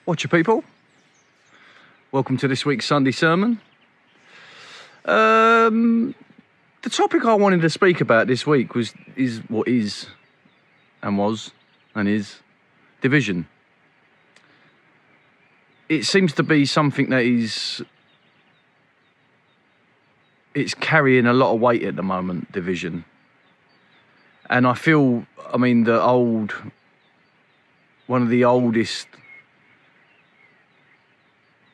Watcher people, welcome to this week's Sunday sermon. The topic I wanted to speak about this week is division. It seems to be something that it's carrying a lot of weight at the moment, division. And I feel, one of the oldest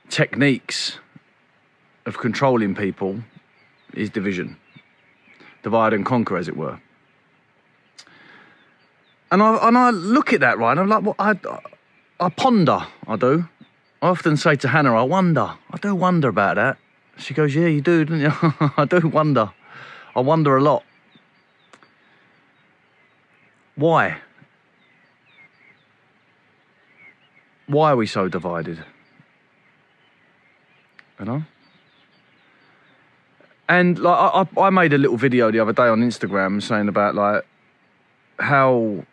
techniques of controlling people is division. Divide and conquer, as it were. And I look at that, right, and I'm like, well, I ponder, I do. I often say to Hannah, I do wonder about that. She goes, yeah, you do, don't you? I do wonder. I wonder a lot. Why? Why are we so divided? You know? And like I made a little video the other day on Instagram saying about like how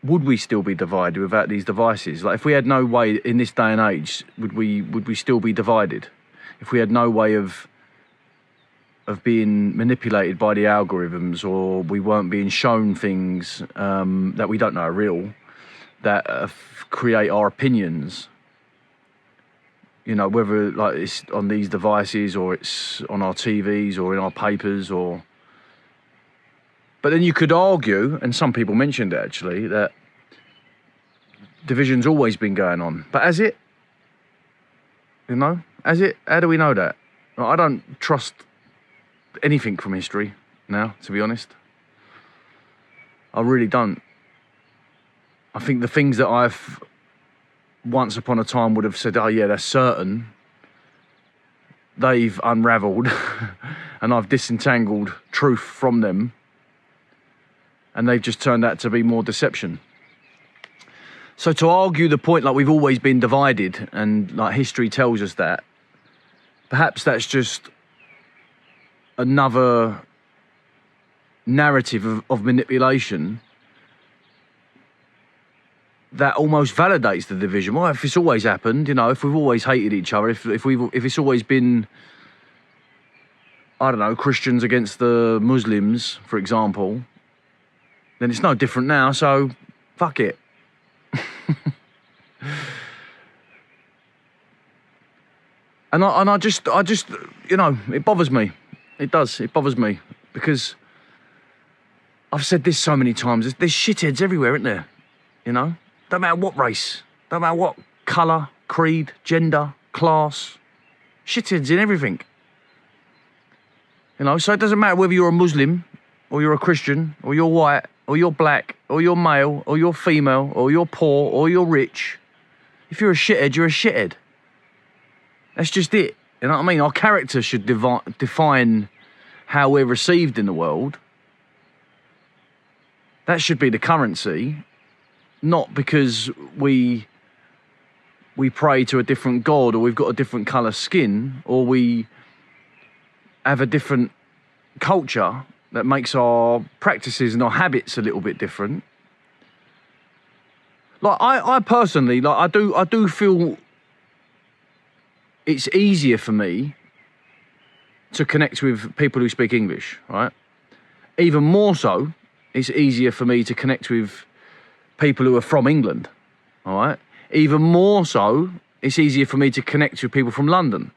would we still be divided without these devices? Like if we had no way in this day and age, would we still be divided? If we had no way of being manipulated by the algorithms, or we weren't being shown things that we don't know are real, that create our opinions. You know, whether like it's on these devices or it's on our TVs or in our papers or... But then you could argue, and some people mentioned it actually, that division's always been going on. But has it? You know, has it? How do we know that? I don't trust anything from history now, to be honest. I really don't. I think the things that I've once upon a time would have said, oh yeah, that's certain, they've unravelled and I've disentangled truth from them, and they've just turned out to be more deception. So to argue the point like we've always been divided and like history tells us that, perhaps that's just another narrative of manipulation that almost validates the division. Well, if it's always happened, you know, if we've always hated each other, if it's always been, I don't know, Christians against the Muslims, for example, then it's no different now, so fuck it. And I just, you know, it bothers me. It does, it bothers me, because I've said this so many times, there's shitheads everywhere, isn't there? You know? Don't matter what race, don't matter what colour, creed, gender, class, shitheads in everything. You know, so it doesn't matter whether you're a Muslim, or you're a Christian, or you're white, or you're black, or you're male, or you're female, or you're poor, or you're rich. If you're a shithead, you're a shithead. That's just it. You know what I mean? Our character should define how we're received in the world. That should be the currency. Not because we pray to a different God, or we've got a different colour skin, or we have a different culture that makes our practices and our habits a little bit different. Like I personally, like I do feel it's easier for me to connect with people who speak English, right? Even more so, it's easier for me to connect with people who are from England, all right? Even more so, it's easier for me to connect with people from London.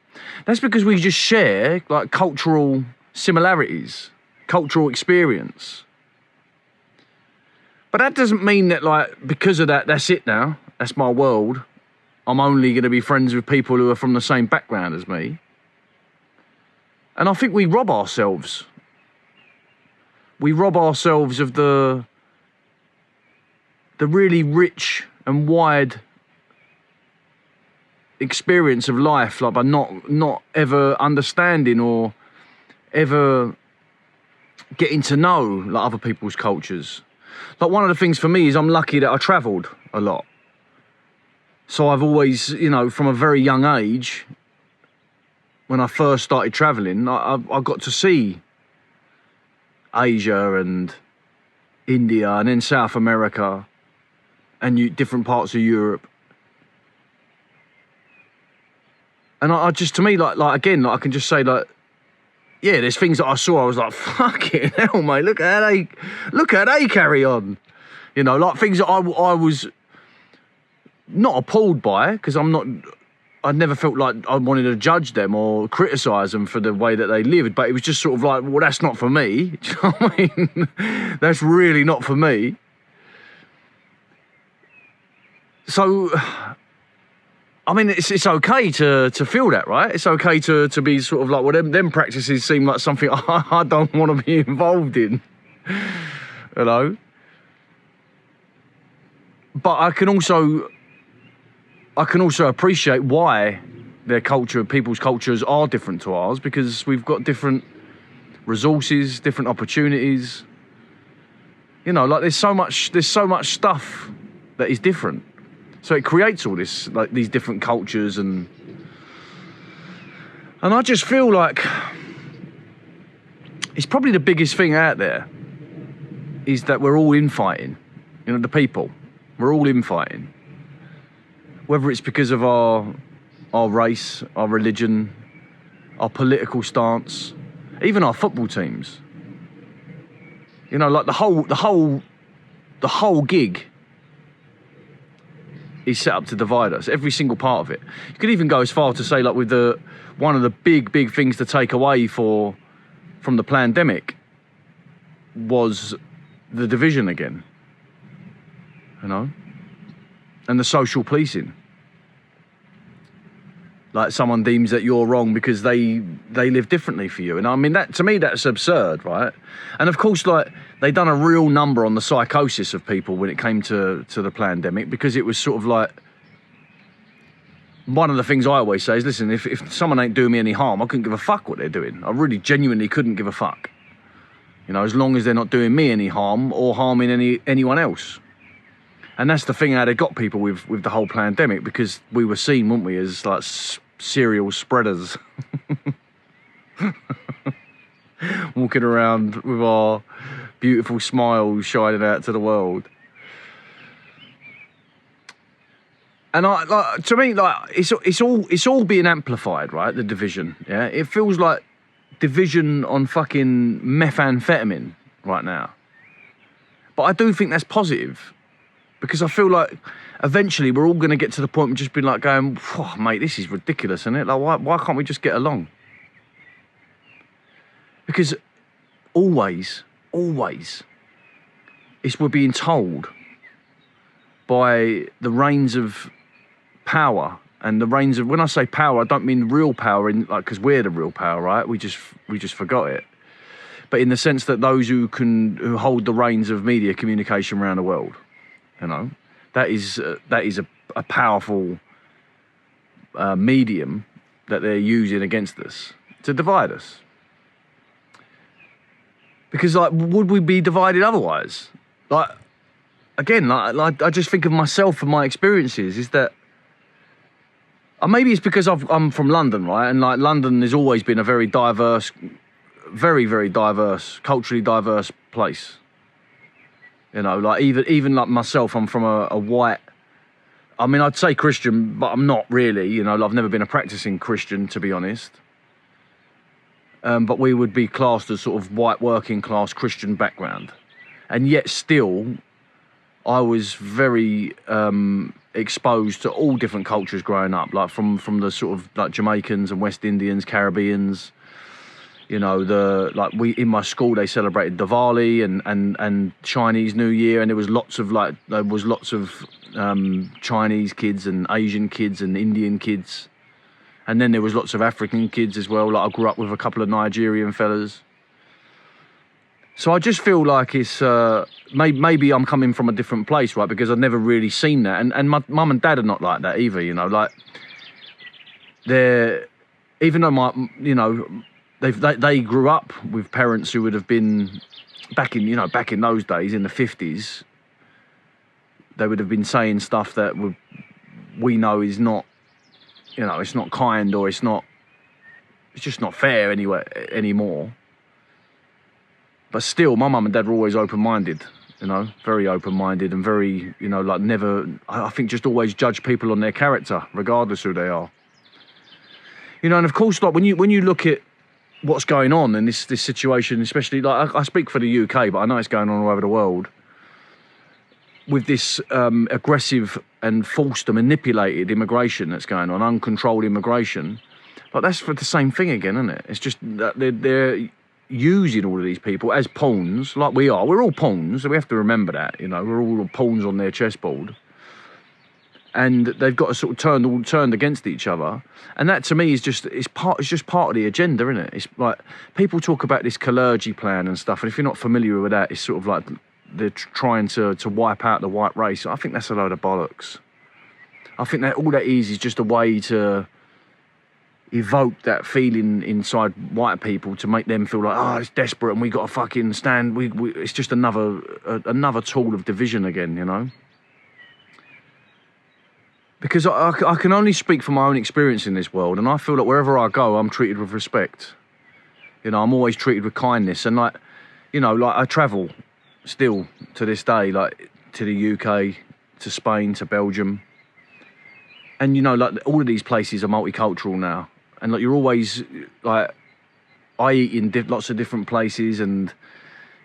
That's because we just share like cultural similarities, cultural experience. But that doesn't mean that like, because of that, that's it now, that's my world. I'm only gonna be friends with people who are from the same background as me. And I think we rob ourselves. We rob ourselves of the really rich and wide experience of life, like by not ever understanding or ever getting to know like other people's cultures. Like one of the things for me is I'm lucky that I travelled a lot. So I've always, you know, from a very young age, when I first started travelling, I got to see Asia and India and then South America. and different parts of Europe. And I just, to me, like again, like I can just say, like, yeah, there's things that I saw, I was like, fucking hell, mate, look how they carry on. You know, like things that I was not appalled by, because I never felt like I wanted to judge them or criticise them for the way that they lived, but it was just sort of like, well, that's not for me. Do you know what I mean? That's really not for me. So, I mean, it's okay to feel that, right? It's okay to be sort of like, well, them practices seem like something I don't want to be involved in, you know? But I can also appreciate why people's cultures are different to ours, because we've got different resources, different opportunities. You know, like there's so much stuff that is different. So it creates all this, like these different cultures, and I just feel like it's probably the biggest thing out there is that we're all infighting. You know, the people, we're all infighting. Whether it's because of our race, our religion, our political stance, even our football teams. You know, like the whole gig is set up to divide us, every single part of it. You could even go as far to say, like, with one of the big things to take away from the pandemic was the division again, you know, and the social policing. Like, someone deems that you're wrong because they live differently for you. And I mean, that, to me, that's absurd, right? And of course, like, they done a real number on the psychosis of people when it came to the pandemic, because it was sort of like, one of the things I always say is, listen, if someone ain't doing me any harm, I couldn't give a fuck what they're doing. I really genuinely couldn't give a fuck. You know, as long as they're not doing me any harm or harming anyone else. And that's the thing, how they got people with the whole pandemic, because we were seen, weren't we, as like serial spreaders. Walking around with our beautiful smiles shining out to the world. And to me, like, it's all being amplified, right? The division, yeah. It feels like division on fucking methamphetamine right now. But I do think that's positive. Because I feel like eventually we're all going to get to the point of just being like going, oh, mate, this is ridiculous, isn't it? Like, why can't we just get along? Because always, we're being told by the reins of power, and the reins of, when I say power, I don't mean real power, in like, because we're the real power, right? We just forgot it. But in the sense that those who hold the reins of media communication around the world. You know, that is a powerful medium that they're using against us to divide us. Because, like, would we be divided otherwise? Like, again, like I just think of myself and my experiences is that, maybe it's because I'm from London, right? And like London has always been a very diverse, very, very diverse, culturally diverse place. You know, like even like myself, I'm from a white, I mean, I'd say Christian, but I'm not really, you know, I've never been a practicing Christian, to be honest. But we would be classed as sort of white working class Christian background. And yet still, I was very exposed to all different cultures growing up, like from the sort of like Jamaicans and West Indians, Caribbeans. You know, in my school they celebrated Diwali and Chinese New Year, and there was lots of Chinese kids and Asian kids and Indian kids, and then there was lots of African kids as well. Like, I grew up with a couple of Nigerian fellas. So I just feel like it's maybe I'm coming from a different place, right? Because I've never really seen that, and my mum and dad are not like that either. You know, like even though they grew up with parents who would have been back in those days, in the 50s, they would have been saying stuff that we know is not, you know, it's not kind, or it's just not fair anymore. But still, my mum and dad were always open-minded. you know, very open-minded and very, you know, like never, I think just always judge people on their character, regardless who they are. You know, and of course, like when you look at what's going on in this situation, especially, like I speak for the UK, but I know it's going on all over the world, with this aggressive and forced and manipulated immigration that's going on, uncontrolled immigration. Like that's for the same thing again, isn't it? It's just that they're using all of these people as pawns, like we are. We're all pawns, so we have to remember that, you know, we're all pawns on their chessboard. And they've got to sort of all turned against each other. And that to me is just, it's just part of the agenda, isn't it? It's like, people talk about this clergy plan and stuff, and if you're not familiar with that, it's sort of like they're trying to wipe out the white race. I think that's a load of bollocks. I think that all that is just a way to evoke that feeling inside white people to make them feel like, oh, it's desperate and we got to fucking stand. It's just another tool of division again, you know? Because I can only speak from my own experience in this world, and I feel that wherever I go, I'm treated with respect. You know, I'm always treated with kindness, and like, you know, like I travel still to this day, like to the UK, to Spain, to Belgium. And, you know, like all of these places are multicultural now. And like you're always, like, I eat in lots of different places, and,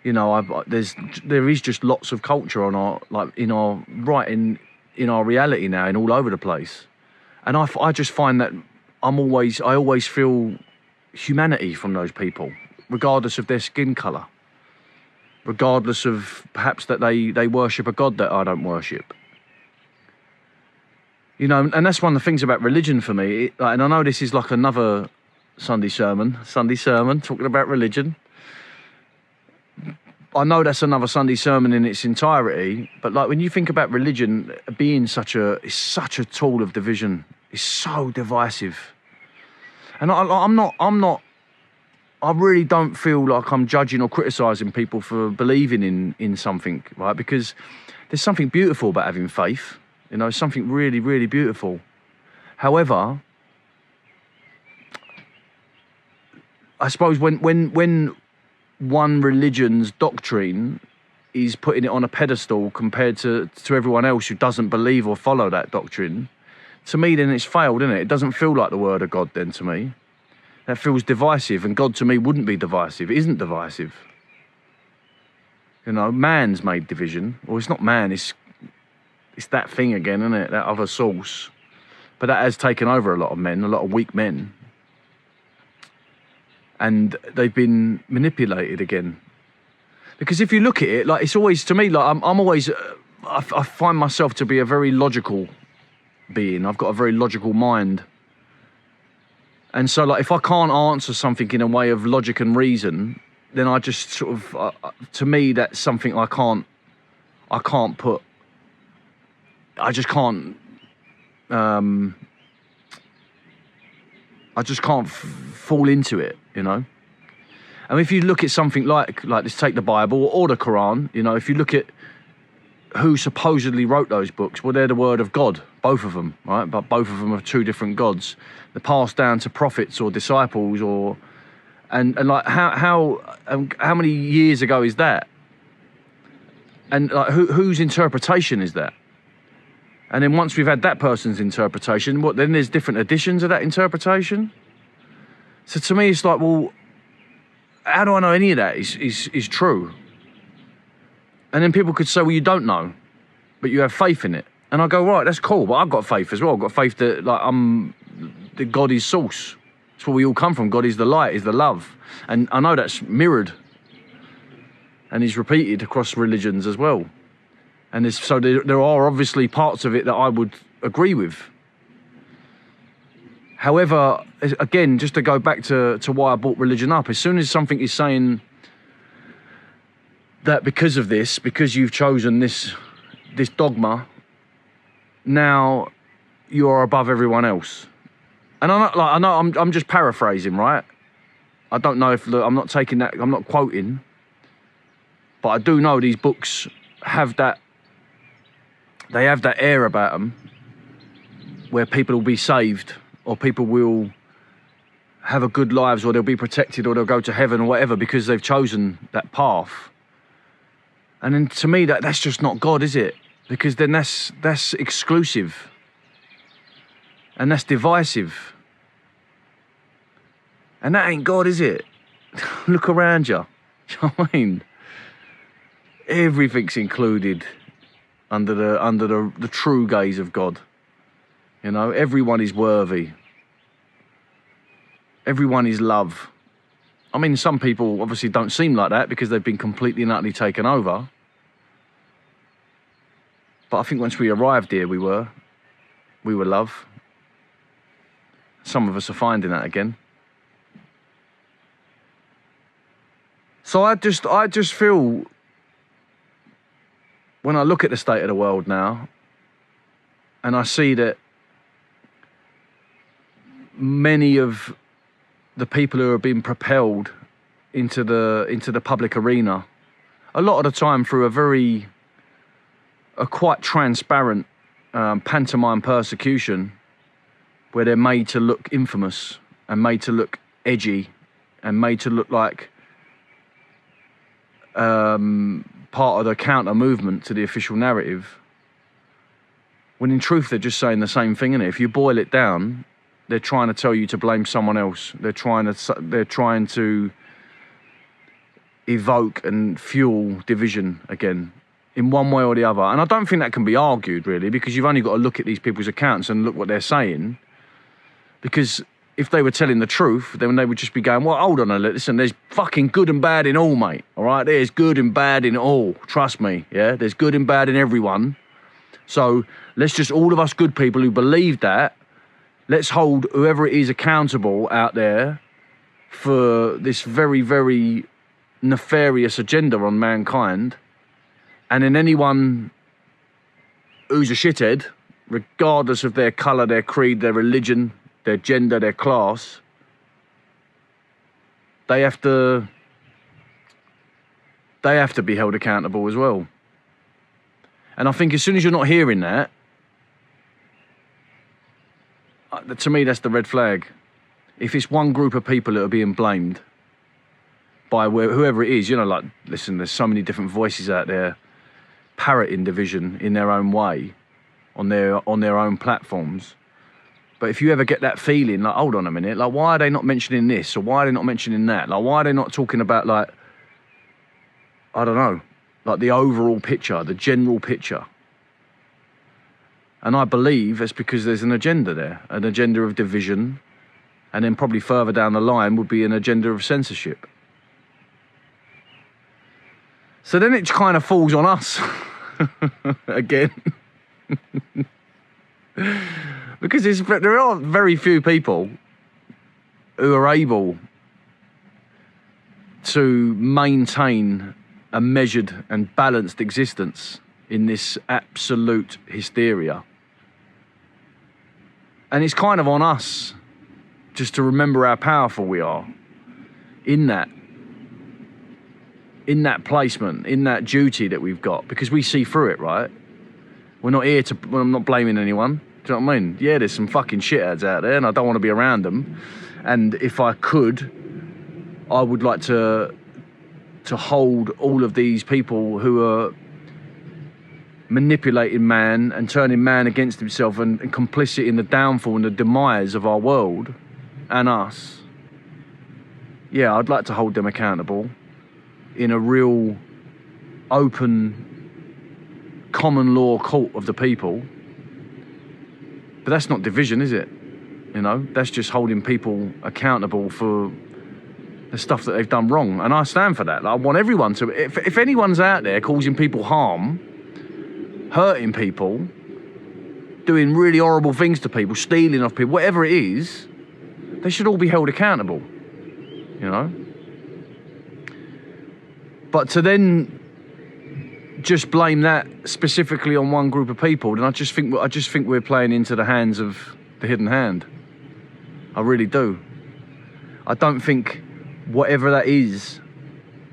you know, there is just lots of culture on our, like, in our reality now, and all over the place. And I just find that I always feel humanity from those people, regardless of their skin colour, regardless of perhaps that they worship a God that I don't worship. You know, and that's one of the things about religion for me. And I know this is like another Sunday sermon, talking about religion. I know that's another Sunday sermon in its entirety, but like when you think about religion being it's such a tool of division, it's so divisive. And I really don't feel like I'm judging or criticising people for believing in something, right? Because there's something beautiful about having faith. You know, something really, really beautiful. However, I suppose when one religion's doctrine is putting it on a pedestal compared to everyone else who doesn't believe or follow that doctrine, to me then it's failed, isn't it? It doesn't feel like the word of God then to me. That feels divisive, and God to me wouldn't be divisive. It isn't divisive. You know, man's made division. Well, it's not man, it's that thing again, isn't it? That other source. But that has taken over a lot of men, a lot of weak men. And they've been manipulated again. Because if you look at it, like, it's always, to me, like, I'm always, I find myself to be a very logical being. I've got a very logical mind. And so, like, if I can't answer something in a way of logic and reason, then I just sort of, to me, that's something I can't put, I just can't fall into it, you know. And if you look at something like let's take the Bible or the Quran, you know, if you look at who supposedly wrote those books, well, they're the word of God, both of them, right? But both of them are two different gods. They're passed down to prophets or disciples, or and like how many years ago is that? And like whose interpretation is that? And then once we've had that person's interpretation, then there's different editions of that interpretation. So to me, it's like, well, how do I know any of that is true? And then people could say, well, you don't know, but you have faith in it. And I go, right, that's cool, but I've got faith as well. I've got faith that, like, that God is source. It's where we all come from. God is the light, is the love. And I know that's mirrored and is repeated across religions as well. And there are obviously parts of it that I would agree with. However, again, just to go back to why I brought religion up, as soon as something is saying that because of this, because you've chosen this dogma, now you are above everyone else. And I'm just paraphrasing, right? I don't know if I'm not taking that, I'm not quoting, but I do know these books have that. They have that air about them where people will be saved, or people will have a good lives, or they'll be protected, or they'll go to heaven or whatever, because they've chosen that path. And then to me, that's just not God, is it? Because then that's exclusive. And that's divisive. And that ain't God, is it? Look around you. Do you know what I mean? Everything's included under the true gaze of God. You know, everyone is worthy. Everyone is love. I mean, some people obviously don't seem like that because they've been completely and utterly taken over. But I think once we arrived here, we were love. Some of us are finding that again. So I just feel, when I look at the state of the world now, and I see that many of the people who are being propelled into the public arena, a lot of the time through a quite transparent pantomime persecution, where they're made to look infamous and made to look edgy and made to look like part of the counter movement to the official narrative, when in truth they're just saying the same thing, innit? If you boil it down, they're trying to tell you to blame someone else. They're trying to evoke and fuel division again, in one way or the other. And I don't think that can be argued, really, because you've only got to look at these people's accounts and look what they're saying. Because if they were telling the truth, then they would just be going, well, hold on a minute, listen, there's fucking good and bad in all, mate, all right? There's good and bad in all, trust me, yeah? There's good and bad in everyone. So let's just, all of us good people who believe that, let's hold whoever it is accountable out there for this very, very nefarious agenda on mankind. And then anyone who's a shithead, regardless of their colour, their creed, their religion, their gender, their class, they have to be held accountable as well. And I think as soon as you're not hearing that, to me, that's the red flag. If it's one group of people that are being blamed by whoever it is, you know, like, listen, there's so many different voices out there parroting division in their own way, on their own platforms. But if you ever get that feeling, like, hold on a minute, like, why are they not mentioning this? Or why are they not mentioning that? Like, why are they not talking about, like, I don't know, like the overall picture, the general picture? And I believe it's because there's an agenda there, an agenda of division, and then probably further down the line would be an agenda of censorship. So then it kind of falls on us again. Because there are very few people who are able to maintain a measured and balanced existence in this absolute hysteria. And it's kind of on us just to remember how powerful we are in that placement, in that duty that we've got, because we see through it, right? We're not here to, well, I'm not blaming anyone. Do you know what I mean? Yeah, there's some fucking shitheads out there and I don't want to be around them. And if I could, I would like to hold all of these people who are manipulating man and turning man against himself and complicit in the downfall and the demise of our world and us. Yeah, I'd like to hold them accountable in a real open common law court of the people. But that's not division, is it? You know, that's just holding people accountable for the stuff that they've done wrong. And I stand for that. Like, I want everyone to, if anyone's out there causing people harm, hurting people, doing really horrible things to people, stealing off people, whatever it is, they should all be held accountable, you know? But to then just blame that specifically on one group of people, then I just think we're playing into the hands of the hidden hand. I really do. I don't think whatever that is,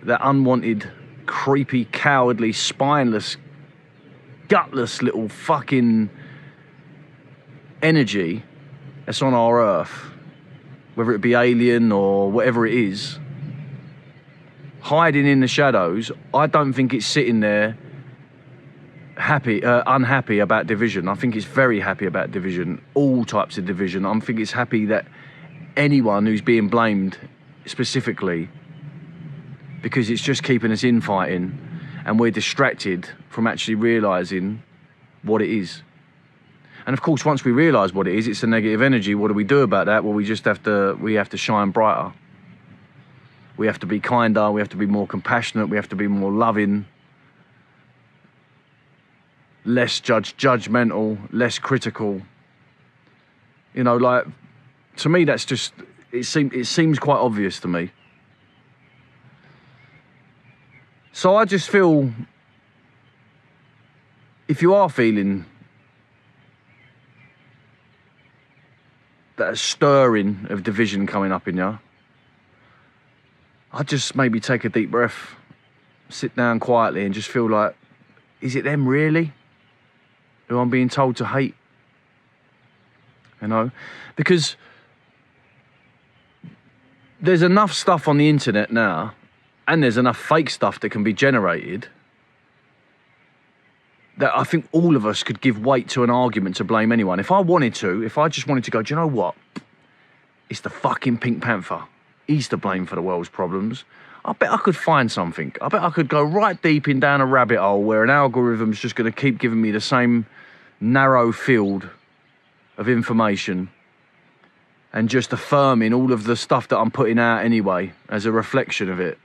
that unwanted, creepy, cowardly, spineless, gutless little fucking energy that's on our earth, whether it be alien or whatever it is, hiding in the shadows, I don't think it's sitting there unhappy about division. I think it's very happy about division, all types of division. I think it's happy that anyone who's being blamed specifically, because it's just keeping us infighting and we're distracted from actually realising what it is. And of course, once we realise what it is, it's a negative energy. What do we do about that? Well, we have to shine brighter. We have to be kinder, we have to be more compassionate, we have to be more loving, less judgmental, less critical. You know, like, to me, that's just, it seems quite obvious to me. So I just feel, if you are feeling that stirring of division coming up in you, I'd just maybe take a deep breath, sit down quietly and just feel like, is it them really who I'm being told to hate? You know, because there's enough stuff on the internet now, and there's enough fake stuff that can be generated, that I think all of us could give weight to an argument to blame anyone. If I just wanted to go, do you know what? It's the fucking Pink Panther. He's to blame for the world's problems. I bet I could find something. I bet I could go right deep in down a rabbit hole where an algorithm's just going to keep giving me the same narrow field of information and just affirming all of the stuff that I'm putting out anyway as a reflection of it.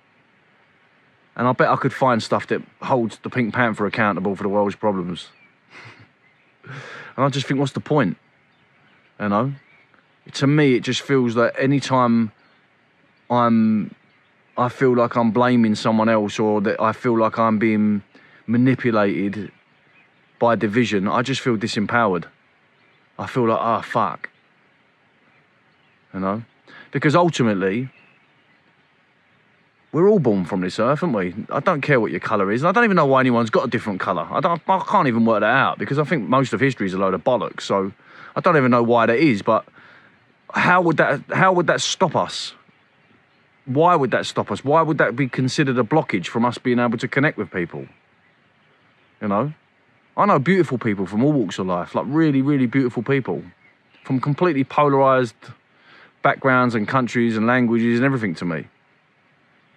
And I bet I could find stuff that holds the Pink Panther accountable for the world's problems. And I just think, what's the point? You know? To me, it just feels like any time I feel like I'm blaming someone else, or that I feel like I'm being manipulated by division, I just feel disempowered. I feel like, ah, fuck. You know? Because ultimately, we're all born from this earth, aren't we? I don't care what your colour is. I don't even know why anyone's got a different colour. I can't even work that out, because I think most of history is a load of bollocks. So I don't even know why that is. But how would that stop us? Why would that stop us? Why would that be considered a blockage from us being able to connect with people? You know? I know beautiful people from all walks of life, like really, really beautiful people from completely polarised backgrounds and countries and languages and everything to me.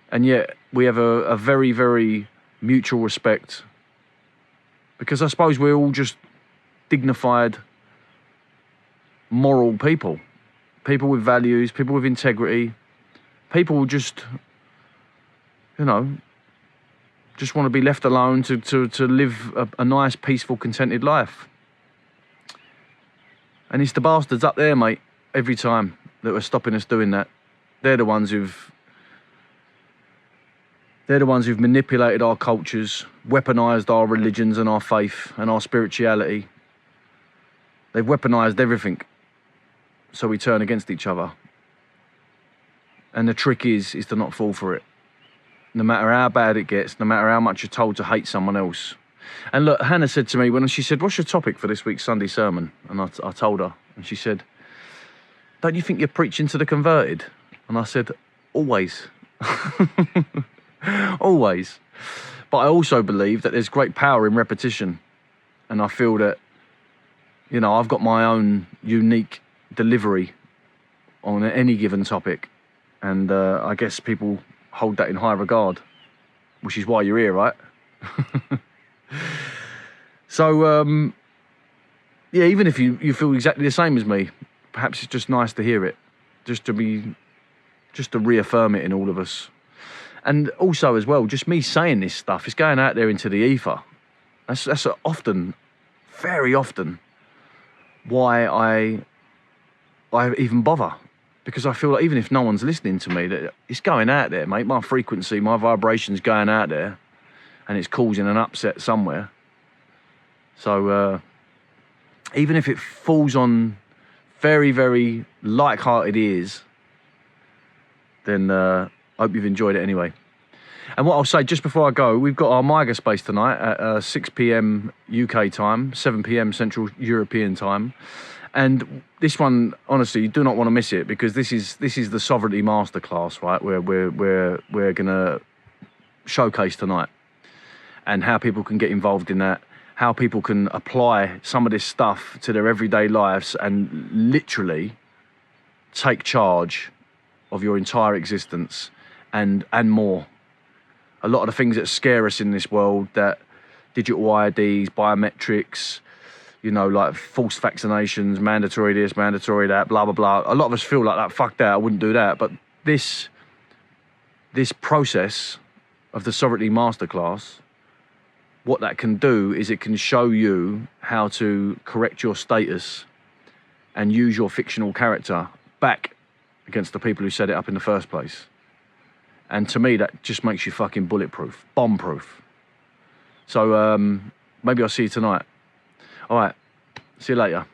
And yet we have a very, very mutual respect, because I suppose we're all just dignified, moral people. People with values, people with integrity. People who just, you know, just want to be left alone to live a nice, peaceful, contented life. And it's the bastards up there, mate, every time that are stopping us doing that. They're the ones who've manipulated our cultures, weaponised our religions and our faith and our spirituality. They've weaponised everything, so we turn against each other. And the trick is to not fall for it. No matter how bad it gets, no matter how much you're told to hate someone else. And look, Hannah said to me, when she said, what's your topic for this week's Sunday sermon? And I told her, and she said, don't you think you're preaching to the converted? And I said, always. Always. But I also believe that there's great power in repetition. And I feel that, you know, I've got my own unique delivery on any given topic. And I guess people hold that in high regard, which is why you're here, right? So, yeah, even if you feel exactly the same as me, perhaps it's just nice to hear it, just to reaffirm it in all of us. And also as well, just me saying this stuff is going out there into the ether. That's often, very often, why I even bother. Because I feel like even if no one's listening to me, that it's going out there, mate. My frequency, my vibration's going out there, and it's causing an upset somewhere. So even if it falls on very, very like-hearted ears, then I hope you've enjoyed it anyway. And what I'll say just before I go, we've got our MYGA space tonight at 6 p.m. UK time, 7 p.m. Central European time. And this one, honestly, you do not want to miss it, because this is the Sovereignty Masterclass, right? Where we're gonna showcase tonight, and how people can get involved in that, how people can apply some of this stuff to their everyday lives and literally take charge of your entire existence and more. A lot of the things that scare us in this world, that digital IDs, biometrics, you know, like false vaccinations, mandatory this, mandatory that, blah, blah, blah. A lot of us feel like that, fuck that, I wouldn't do that. But this process of the Sovereignty Masterclass, what that can do is it can show you how to correct your status and use your fictional character back against the people who set it up in the first place. And to me, that just makes you fucking bulletproof, bomb-proof. So maybe I'll see you tonight. All right, see you later.